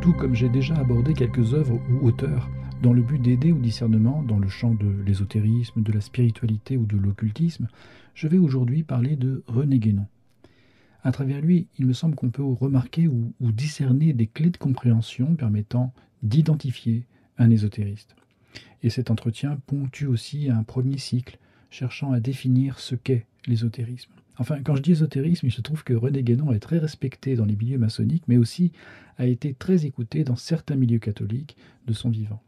tout comme j'ai déjà abordé quelques œuvres ou auteurs dans le but d'aider au discernement dans le champ de l'ésotérisme, de la spiritualité ou de l'occultisme, je vais aujourd'hui parler de René Guénon. À travers lui, il me semble qu'on peut remarquer ou discerner des clés de compréhension permettant d'identifier un ésotériste. Et cet entretien ponctue aussi un premier cycle, cherchant à définir ce qu'est l'ésotérisme. Enfin, quand je dis ésotérisme, il se trouve que René Guénon est très respecté dans les milieux maçonniques, mais aussi a été très écouté dans certains milieux catholiques de son vivant.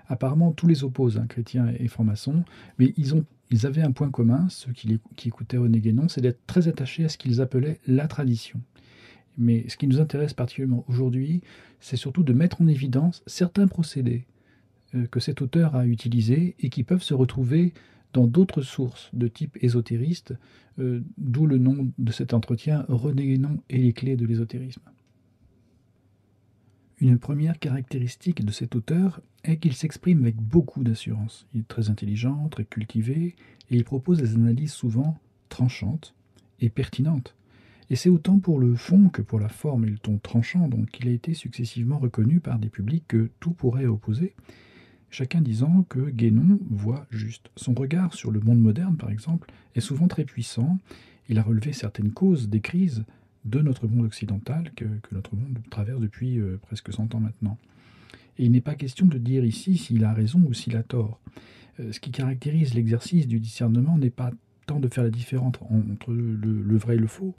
Apparemment, tous les opposent, chrétiens et francs-maçons, mais ils avaient un point commun, ceux qui écoutaient René Guénon, c'est d'être très attachés à ce qu'ils appelaient la tradition. Mais ce qui nous intéresse particulièrement aujourd'hui, c'est surtout de mettre en évidence certains procédés que cet auteur a utilisés et qui peuvent se retrouver dans d'autres sources de type ésotériste, d'où le nom de cet entretien, René Guénon et les clés de l'ésotérisme. Une première caractéristique de cet auteur est qu'il s'exprime avec beaucoup d'assurance. Il est très intelligent, très cultivé, et il propose des analyses souvent tranchantes et pertinentes. Et c'est autant pour le fond que pour la forme et le ton tranchant, donc il a été successivement reconnu par des publics que tout pourrait opposer, chacun disant que Guénon voit juste. Son regard sur le monde moderne, par exemple, est souvent très puissant. Il a relevé certaines causes des crises de notre monde occidental que notre monde traverse depuis presque 100 ans maintenant. Et il n'est pas question de dire ici s'il a raison ou s'il a tort. Ce qui caractérise l'exercice du discernement n'est pas tant de faire la différence entre le vrai et le faux,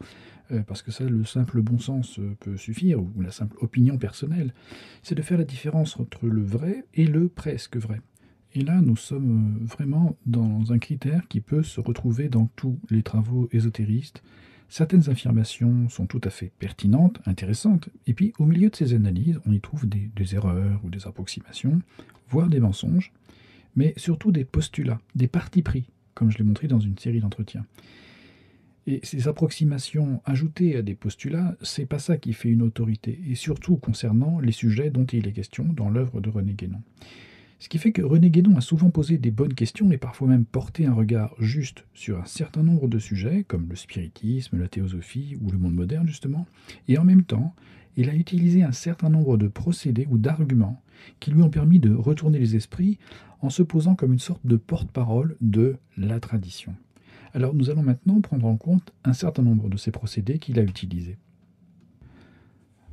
parce que ça, le simple bon sens peut suffire, ou la simple opinion personnelle. C'est de faire la différence entre le vrai et le presque vrai. Et là, nous sommes vraiment dans un critère qui peut se retrouver dans tous les travaux ésotéristes. Certaines affirmations sont tout à fait pertinentes, intéressantes, et puis au milieu de ces analyses, on y trouve des erreurs ou des approximations, voire des mensonges, mais surtout des postulats, des partis pris, comme je l'ai montré dans une série d'entretiens. Et ces approximations ajoutées à des postulats, c'est pas ça qui fait une autorité, et surtout concernant les sujets dont il est question dans l'œuvre de René Guénon. Ce qui fait que René Guénon a souvent posé des bonnes questions et parfois même porté un regard juste sur un certain nombre de sujets, comme le spiritisme, la théosophie ou le monde moderne justement, et en même temps, il a utilisé un certain nombre de procédés ou d'arguments qui lui ont permis de retourner les esprits en se posant comme une sorte de porte-parole de la tradition. Alors nous allons maintenant prendre en compte un certain nombre de ces procédés qu'il a utilisés.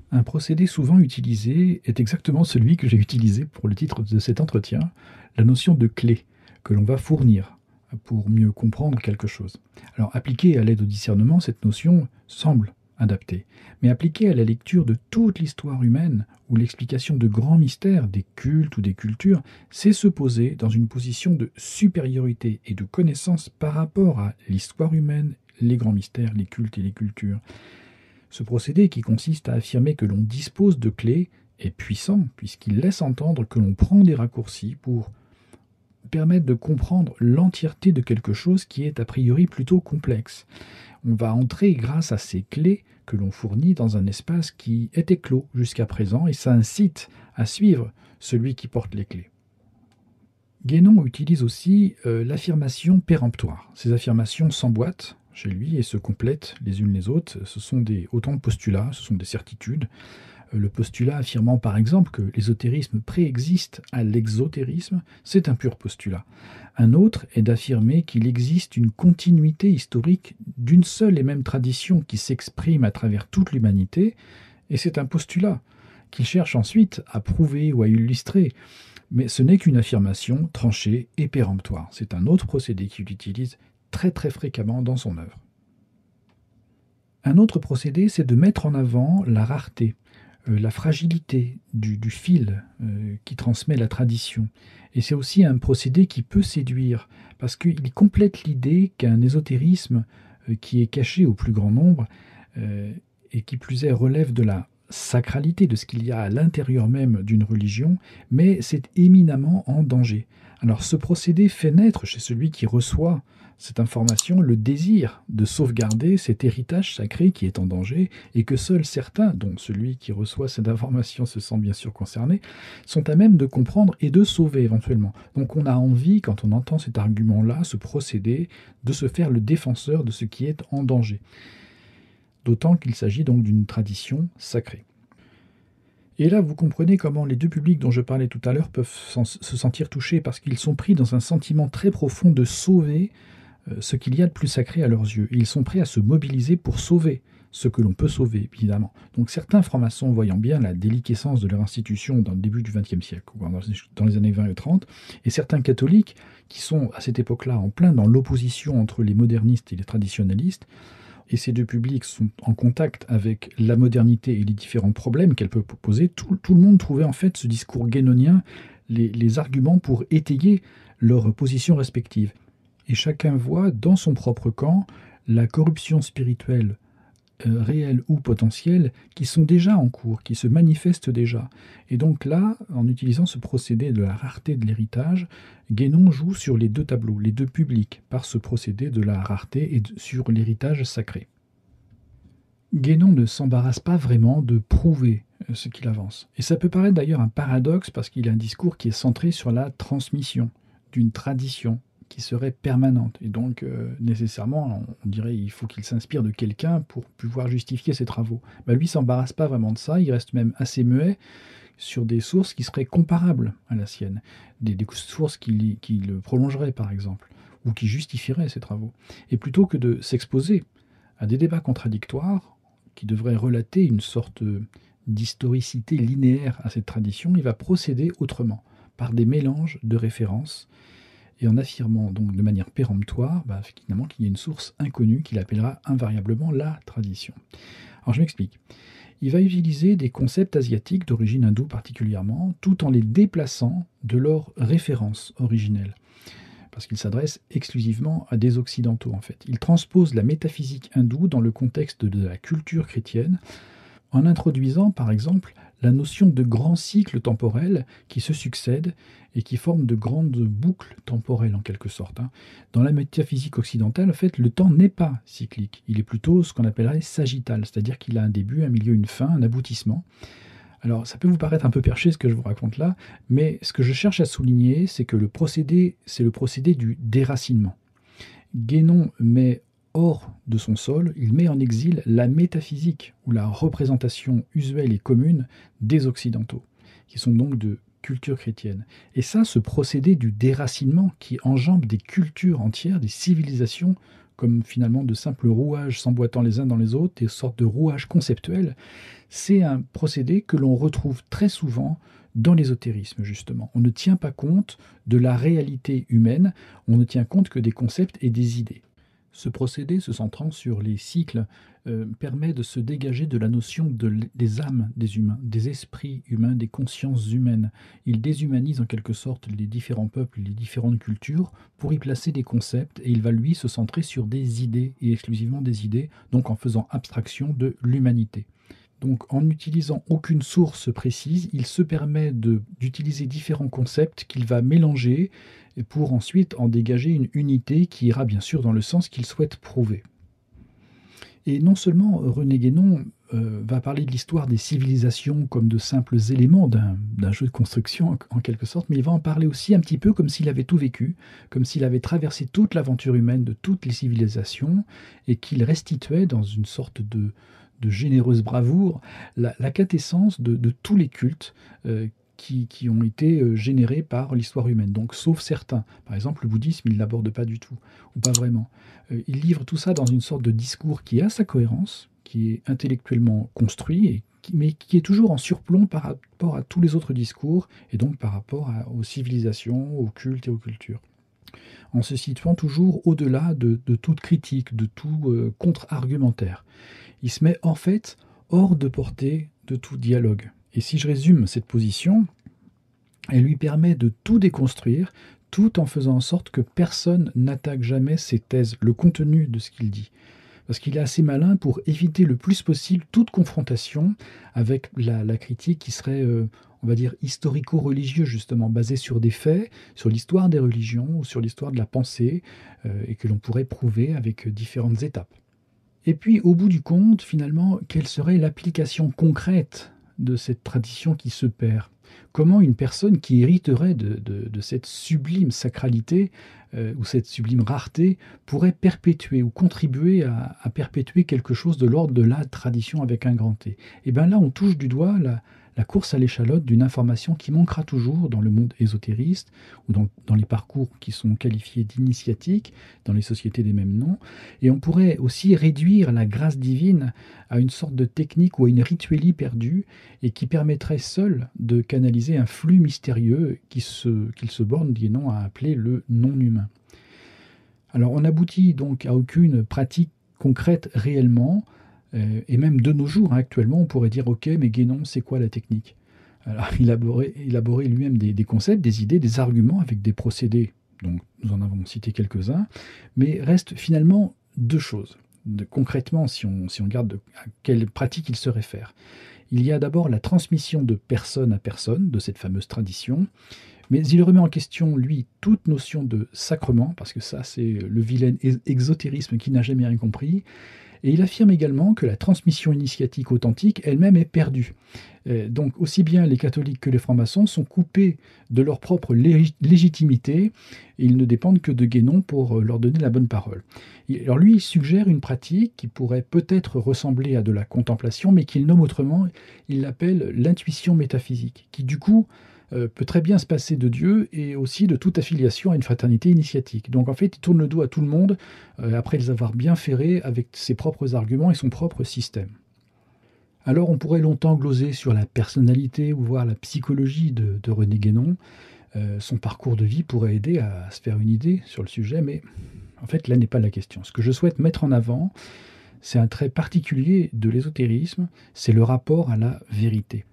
Un procédé souvent utilisé est exactement celui que j'ai utilisé pour le titre de cet entretien, la notion de clé que l'on va fournir pour mieux comprendre quelque chose. Alors appliquée à l'aide au discernement, cette notion semble adaptée, mais appliquée à la lecture de toute l'histoire humaine ou l'explication de grands mystères, des cultes ou des cultures, c'est se poser dans une position de supériorité et de connaissance par rapport à l'histoire humaine, les grands mystères, les cultes et les cultures. Ce procédé, qui consiste à affirmer que l'on dispose de clés, est puissant, puisqu'il laisse entendre que l'on prend des raccourcis pour permettre de comprendre l'entièreté de quelque chose qui est a priori plutôt complexe. On va entrer grâce à ces clés que l'on fournit dans un espace qui était clos jusqu'à présent, et ça incite à suivre celui qui porte les clés. Guénon utilise aussi l'affirmation péremptoire. Ces affirmations s'emboîtent chez lui et se complètent les unes les autres. Ce sont autant de postulats, ce sont des certitudes. Le postulat affirmant par exemple que l'ésotérisme préexiste à l'exotérisme, c'est un pur postulat. Un autre est d'affirmer qu'il existe une continuité historique d'une seule et même tradition qui s'exprime à travers toute l'humanité, et c'est un postulat qu'il cherche ensuite à prouver ou à illustrer. Mais ce n'est qu'une affirmation tranchée et péremptoire. C'est un autre procédé qu'il utilise très très fréquemment dans son œuvre. Un autre procédé, c'est de mettre en avant la rareté, la fragilité du fil qui transmet la tradition. Et c'est aussi un procédé qui peut séduire, parce qu'il complète l'idée qu'un ésotérisme qui est caché au plus grand nombre, et qui plus est relève de la sacralité de ce qu'il y a à l'intérieur même d'une religion, mais c'est éminemment en danger. Alors ce procédé fait naître chez celui qui reçoit cette information le désir de sauvegarder cet héritage sacré qui est en danger et que seuls certains, dont celui qui reçoit cette information se sent bien sûr concerné, sont à même de comprendre et de sauver éventuellement. Donc on a envie, quand on entend cet argument-là, ce procédé, de se faire le défenseur de ce qui est en danger. D'autant qu'il s'agit donc d'une tradition sacrée. Et là, vous comprenez comment les deux publics dont je parlais tout à l'heure peuvent se sentir touchés parce qu'ils sont pris dans un sentiment très profond de sauver ce qu'il y a de plus sacré à leurs yeux. Et ils sont prêts à se mobiliser pour sauver ce que l'on peut sauver, évidemment. Donc certains francs-maçons, voyant bien la déliquescence de leur institution dans le début du XXe siècle, ou dans les années 20 et 30, et certains catholiques, qui sont à cette époque-là en plein dans l'opposition entre les modernistes et les traditionalistes, et ces deux publics sont en contact avec la modernité et les différents problèmes qu'elle peut poser, tout le monde trouvait en fait ce discours guénonien les arguments pour étayer leurs positions respectives. Et chacun voit dans son propre camp la corruption spirituelle réelles ou potentielles qui sont déjà en cours, qui se manifestent déjà. Et donc là, en utilisant ce procédé de la rareté de l'héritage, Guénon joue sur les deux tableaux, les deux publics, par ce procédé de la rareté et sur l'héritage sacré. Guénon ne s'embarrasse pas vraiment de prouver ce qu'il avance. Et ça peut paraître d'ailleurs un paradoxe parce qu'il a un discours qui est centré sur la transmission d'une tradition qui serait permanente. Et donc, nécessairement, on dirait il faut qu'il s'inspire de quelqu'un pour pouvoir justifier ses travaux. Lui, il ne s'embarrasse pas vraiment de ça, il reste même assez muet sur des sources qui seraient comparables à la sienne, des sources qui le prolongeraient, par exemple, ou qui justifieraient ses travaux. Et plutôt que de s'exposer à des débats contradictoires qui devraient relater une sorte d'historicité linéaire à cette tradition, il va procéder autrement, par des mélanges de références, et en affirmant donc de manière péremptoire finalement qu'il y a une source inconnue qu'il appellera invariablement la tradition. Alors je m'explique. Il va utiliser des concepts asiatiques d'origine hindoue particulièrement, tout en les déplaçant de leur référence originelle, parce qu'il s'adresse exclusivement à des occidentaux en fait. Il transpose la métaphysique hindoue dans le contexte de la culture chrétienne, en introduisant par exemple la notion de grands cycles temporels qui se succèdent et qui forment de grandes boucles temporelles en quelque sorte. Dans la métaphysique occidentale, en fait, le temps n'est pas cyclique. Il est plutôt ce qu'on appellerait sagittal, c'est-à-dire qu'il a un début, un milieu, une fin, un aboutissement. Alors, ça peut vous paraître un peu perché ce que je vous raconte là, mais ce que je cherche à souligner, c'est que c'est le procédé du déracinement. Guénon met hors de son sol, il met en exil la métaphysique ou la représentation usuelle et commune des Occidentaux, qui sont donc de culture chrétienne. Et ça, ce procédé du déracinement qui enjambe des cultures entières, des civilisations, comme finalement de simples rouages s'emboîtant les uns dans les autres, des sortes de rouages conceptuels, c'est un procédé que l'on retrouve très souvent dans l'ésotérisme, justement. On ne tient pas compte de la réalité humaine, on ne tient compte que des concepts et des idées. Ce procédé, se centrant sur les cycles, permet de se dégager de la notion des âmes des humains, des esprits humains, des consciences humaines. Il déshumanise en quelque sorte les différents peuples, les différentes cultures, pour y placer des concepts, et il va lui se centrer sur des idées, et exclusivement des idées, donc en faisant abstraction de l'humanité. Donc en n'utilisant aucune source précise, il se permet d'utiliser différents concepts qu'il va mélanger pour ensuite en dégager une unité qui ira bien sûr dans le sens qu'il souhaite prouver. Et non seulement René Guénon va parler de l'histoire des civilisations comme de simples éléments d'un jeu de construction en quelque sorte, mais il va en parler aussi un petit peu comme s'il avait tout vécu, comme s'il avait traversé toute l'aventure humaine de toutes les civilisations et qu'il restituait dans une sorte de généreuse bravoure la quintessence de tous les cultes qui ont été générés par l'histoire humaine, donc sauf certains. Par exemple, le bouddhisme, il ne l'aborde pas du tout, ou pas vraiment. Il livre tout ça dans une sorte de discours qui a sa cohérence, qui est intellectuellement construit, mais qui est toujours en surplomb par rapport à tous les autres discours, et donc par rapport aux civilisations, aux cultes et aux cultures, en se situant toujours au-delà de toute critique, de tout contre-argumentaire. Il se met en fait hors de portée de tout dialogue. Et si je résume cette position, elle lui permet de tout déconstruire, tout en faisant en sorte que personne n'attaque jamais ses thèses, le contenu de ce qu'il dit. Parce qu'il est assez malin pour éviter le plus possible toute confrontation avec la critique qui serait, on va dire, historico-religieuse, justement, basée sur des faits, sur l'histoire des religions ou sur l'histoire de la pensée, et que l'on pourrait prouver avec différentes étapes. Et puis, au bout du compte, finalement, quelle serait l'application concrète de cette tradition qui se perd? Comment une personne qui hériterait de cette sublime sacralité ou cette sublime rareté pourrait perpétuer ou contribuer à perpétuer quelque chose de l'ordre de la tradition avec un grand T? Et bien là, on touche du doigt la course à l'échalote d'une information qui manquera toujours dans le monde ésotériste ou dans les parcours qui sont qualifiés d'initiatiques, dans les sociétés des mêmes noms. Et on pourrait aussi réduire la grâce divine à une sorte de technique ou à une rituelie perdue et qui permettrait seule de canaliser un flux mystérieux qu'il se borne, disons, à appeler le non-humain. Alors on n'aboutit donc à aucune pratique concrète réellement, et même de nos jours, actuellement, on pourrait dire ok, mais Guénon, c'est quoi la technique? Alors élaborer lui-même des concepts, des idées, des arguments avec des procédés, donc nous en avons cité quelques-uns, mais reste finalement deux choses. Concrètement, si on regarde à quelle pratique il se réfère. Il y a d'abord la transmission de personne à personne de cette fameuse tradition, mais il remet en question, lui, toute notion de sacrement, parce que ça, c'est le vilain exotérisme qui n'a jamais rien compris, et il affirme également que la transmission initiatique authentique elle-même est perdue. Donc aussi bien les catholiques que les francs-maçons sont coupés de leur propre légitimité, et ils ne dépendent que de Guénon pour leur donner la bonne parole. Alors lui, il suggère une pratique qui pourrait peut-être ressembler à de la contemplation, mais qu'il nomme autrement, il l'appelle l'intuition métaphysique, qui du coup peut très bien se passer de Dieu et aussi de toute affiliation à une fraternité initiatique. Donc en fait, il tourne le dos à tout le monde après les avoir bien ferrés avec ses propres arguments et son propre système. Alors on pourrait longtemps gloser sur la personnalité ou voir la psychologie de René Guénon. Son parcours de vie pourrait aider à se faire une idée sur le sujet, mais en fait là n'est pas la question. Ce que je souhaite mettre en avant, c'est un trait particulier de l'ésotérisme, c'est le rapport à la vérité.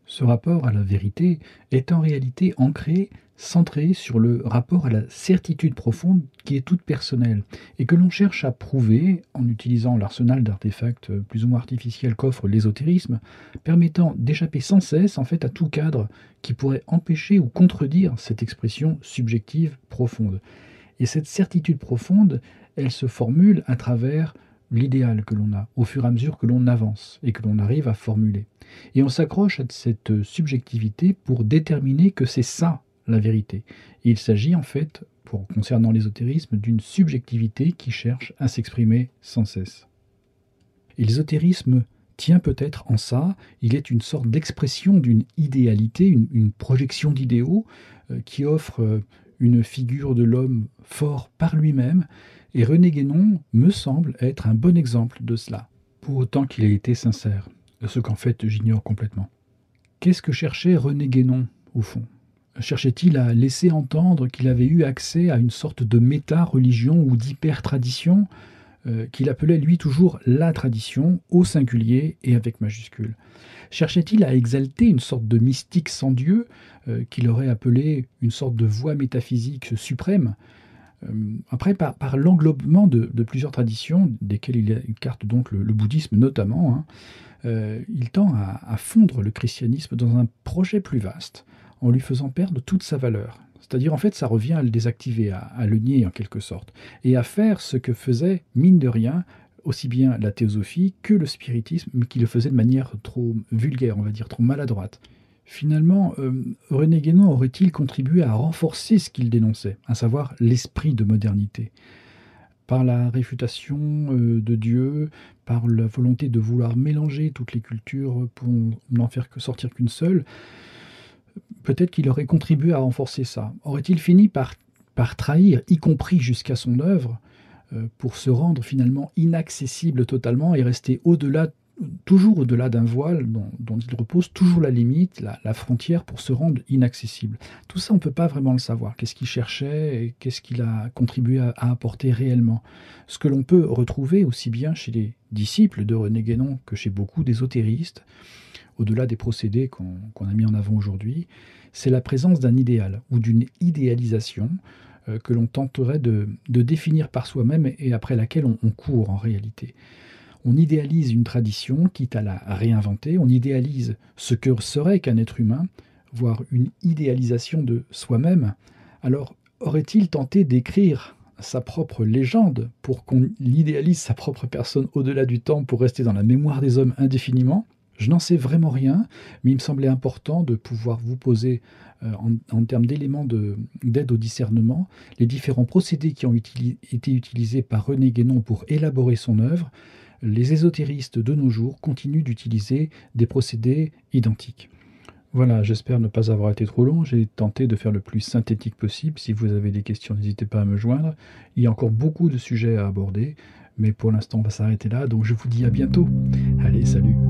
Ce rapport à la vérité est en réalité ancré, centré sur le rapport à la certitude profonde qui est toute personnelle et que l'on cherche à prouver en utilisant l'arsenal d'artefacts plus ou moins artificiels qu'offre l'ésotérisme, permettant d'échapper sans cesse en fait à tout cadre qui pourrait empêcher ou contredire cette expression subjective profonde. Et cette certitude profonde, elle se formule à travers l'idéal que l'on a, au fur et à mesure que l'on avance et que l'on arrive à formuler. Et on s'accroche à cette subjectivité pour déterminer que c'est ça la vérité. Et il s'agit en fait, concernant l'ésotérisme, d'une subjectivité qui cherche à s'exprimer sans cesse. Et l'ésotérisme tient peut-être en ça, il est une sorte d'expression d'une idéalité, une projection d'idéaux qui offre une figure de l'homme fort par lui-même, et René Guénon me semble être un bon exemple de cela, pour autant qu'il ait été sincère, ce qu'en fait j'ignore complètement. Qu'est-ce que cherchait René Guénon, au fond? Cherchait-il à laisser entendre qu'il avait eu accès à une sorte de méta-religion ou d'hyper-tradition qu'il appelait lui toujours la tradition, au singulier et avec majuscule? Cherchait-il à exalter une sorte de mystique sans Dieu qu'il aurait appelé une sorte de voie métaphysique suprême? Après, par l'englobement de plusieurs traditions, desquelles il écarte donc le bouddhisme notamment, il tend à fondre le christianisme dans un projet plus vaste, en lui faisant perdre toute sa valeur. C'est-à-dire, en fait, ça revient à le désactiver, à le nier en quelque sorte, et à faire ce que faisait, mine de rien, aussi bien la théosophie que le spiritisme, mais qui le faisait de manière trop vulgaire, on va dire, trop maladroite. Finalement, René Guénon aurait-il contribué à renforcer ce qu'il dénonçait, à savoir l'esprit de modernité? Par la réfutation de Dieu, par la volonté de vouloir mélanger toutes les cultures pour n'en faire que sortir qu'une seule, peut-être qu'il aurait contribué à renforcer ça. Aurait-il fini par trahir, y compris jusqu'à son œuvre, pour se rendre finalement inaccessible totalement et rester toujours au-delà d'un voile dont il repose toujours la limite, la frontière pour se rendre inaccessible. Tout ça, on ne peut pas vraiment le savoir. Qu'est-ce qu'il cherchait et qu'est-ce qu'il a contribué à apporter réellement? Ce que l'on peut retrouver aussi bien chez les disciples de René Guénon que chez beaucoup d'ésotéristes, au-delà des procédés qu'on a mis en avant aujourd'hui, c'est la présence d'un idéal ou d'une idéalisation que l'on tenterait de définir par soi-même et après laquelle on court en réalité. On idéalise une tradition, quitte à la réinventer, on idéalise ce que serait qu'un être humain, voire une idéalisation de soi-même. Alors, aurait-il tenté d'écrire sa propre légende pour qu'on idéalise sa propre personne au-delà du temps pour rester dans la mémoire des hommes indéfiniment? Je n'en sais vraiment rien, mais il me semblait important de pouvoir vous poser, en termes d'éléments d'aide au discernement, les différents procédés qui ont été utilisés par René Guénon pour élaborer son œuvre, les ésotéristes de nos jours continuent d'utiliser des procédés identiques. Voilà, j'espère ne pas avoir été trop long. J'ai tenté de faire le plus synthétique possible. Si vous avez des questions, n'hésitez pas à me joindre. Il y a encore beaucoup de sujets à aborder, mais pour l'instant, on va s'arrêter là. Donc je vous dis à bientôt. Allez, salut!